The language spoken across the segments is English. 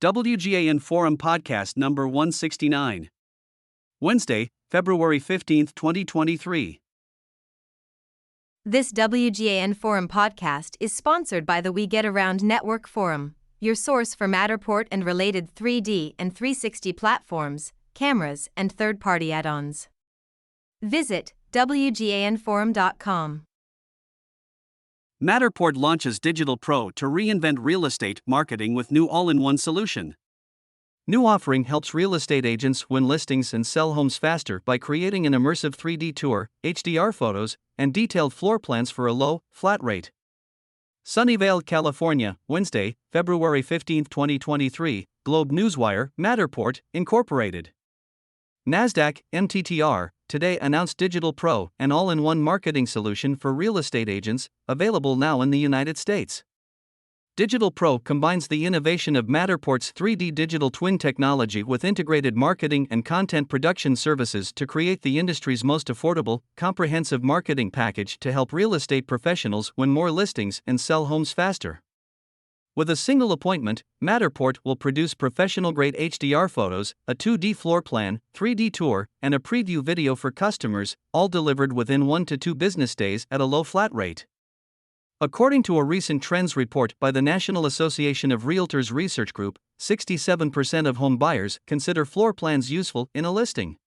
WGAN Forum Podcast number 169. Wednesday, February 15, 2023. This WGAN Forum podcast is sponsored by the We Get Around Network Forum, your source for Matterport and related 3D and 360 platforms, cameras, and third-party add-ons. Visit WGANforum.com. Matterport launches Digital Pro to reinvent real estate marketing with new all-in-one solution. New offering helps real estate agents win listings and sell homes faster by creating an immersive 3D tour, HDR photos, and detailed floor plans for a low, flat rate. Sunnyvale, California, Wednesday, February 15, 2023, Globe Newswire, Matterport, Incorporated. Nasdaq, MTTR, today announced Digital Pro, an all-in-one marketing solution for real estate agents, available now in the United States. Digital Pro combines the innovation of Matterport's 3D digital twin technology with integrated marketing and content production services to create the industry's most affordable, comprehensive marketing package to help real estate professionals win more listings and sell homes faster. With a single appointment, Matterport will produce professional-grade HDR photos, a 2D floor plan, 3D tour, and a preview video for customers, all delivered within 1 to 2 business days at a low flat rate. According to a recent trends report by the National Association of Realtors Research Group, 67% of home buyers consider floor plans useful in a listing.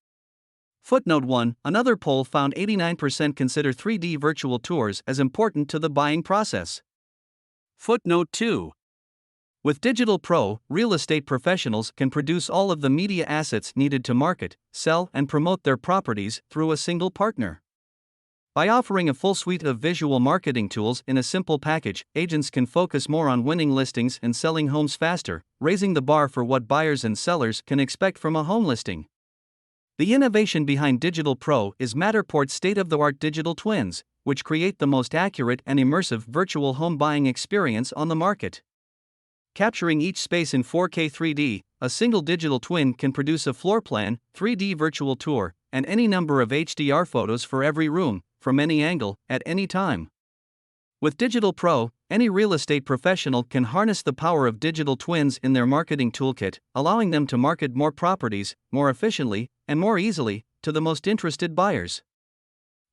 Footnote 1, another poll found 89% consider 3D virtual tours as important to the buying process. Footnote 2. With Digital Pro, real estate professionals can produce all of the media assets needed to market, sell, and promote their properties through a single partner. By offering a full suite of visual marketing tools in a simple package, agents can focus more on winning listings and selling homes faster, raising the bar for what buyers and sellers can expect from a home listing. The innovation behind Digital Pro is Matterport's state-of-the-art digital twins, which create the most accurate and immersive virtual home buying experience on the market. Capturing each space in 4K 3D, a single digital twin can produce a floor plan, 3D virtual tour, and any number of HDR photos for every room, from any angle, at any time. With Digital Pro, any real estate professional can harness the power of digital twins in their marketing toolkit, allowing them to market more properties, more efficiently, and more easily, to the most interested buyers.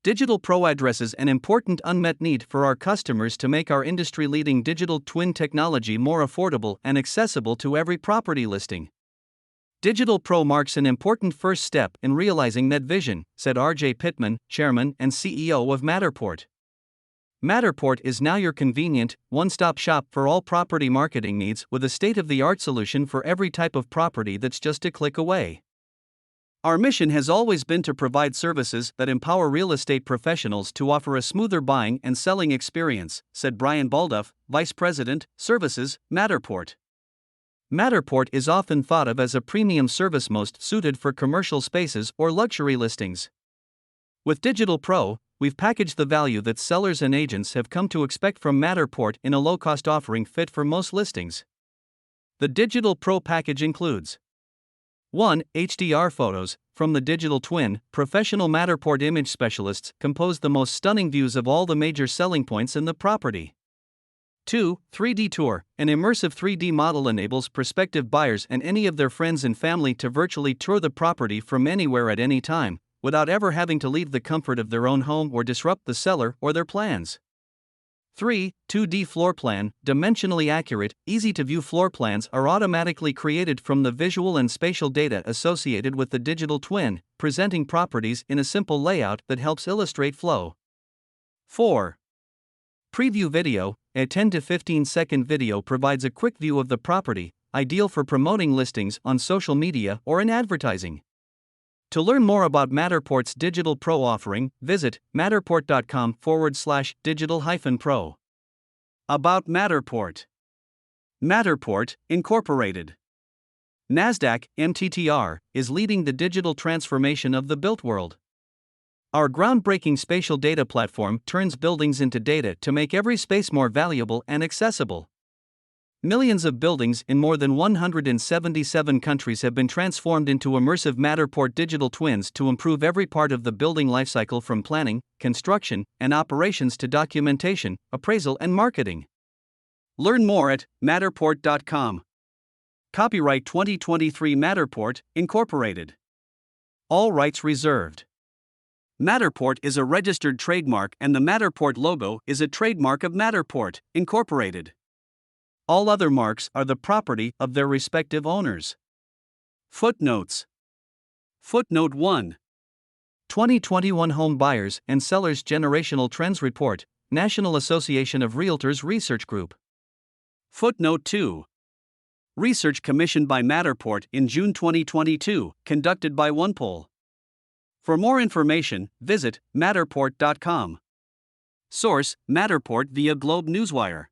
Digital Pro addresses an important unmet need for our customers to make our industry-leading digital twin technology more affordable and accessible to every property listing. Digital Pro marks an important first step in realizing that vision, said R.J. Pittman, Chairman and CEO of Matterport. Matterport is now your convenient, one-stop shop for all property marketing needs with a state-of-the-art solution for every type of property that's just a click away. Our mission has always been to provide services that empower real estate professionals to offer a smoother buying and selling experience, said Brian Balduff, Vice President, Services, Matterport. Matterport is often thought of as a premium service most suited for commercial spaces or luxury listings. With Digital Pro, we've packaged the value that sellers and agents have come to expect from Matterport in a low-cost offering fit for most listings. The Digital Pro package includes 1. HDR photos. From the digital twin, professional Matterport image specialists compose the most stunning views of all the major selling points in the property. 2. 3D tour. An immersive 3D model enables prospective buyers and any of their friends and family to virtually tour the property from anywhere at any time, without ever having to leave the comfort of their own home or disrupt the seller or their plans. 3. 2D floor plan. Dimensionally accurate, easy-to-view floor plans are automatically created from the visual and spatial data associated with the digital twin, presenting properties in a simple layout that helps illustrate flow. 4. Preview video. A 10 to 15 second video provides a quick view of the property, ideal for promoting listings on social media or in advertising. To learn more about Matterport's Digital Pro offering, visit matterport.com/digital-pro. About Matterport. Matterport, Incorporated. Nasdaq, MTTR, is leading the digital transformation of the built world. Our groundbreaking spatial data platform turns buildings into data to make every space more valuable and accessible. Millions of buildings in more than 177 countries have been transformed into immersive Matterport digital twins to improve every part of the building lifecycle from planning, construction, and operations to documentation, appraisal, and marketing. Learn more at matterport.com. Copyright 2023 Matterport, Incorporated. All rights reserved. Matterport is a registered trademark and the Matterport logo is a trademark of Matterport, Incorporated. All other marks are the property of their respective owners. Footnotes. Footnote 1. 2021 Home Buyers and Sellers Generational Trends Report, National Association of Realtors Research Group. Footnote 2. Research commissioned by Matterport in June 2022, conducted by OnePoll. For more information, visit Matterport.com. Source: Matterport via Globe Newswire.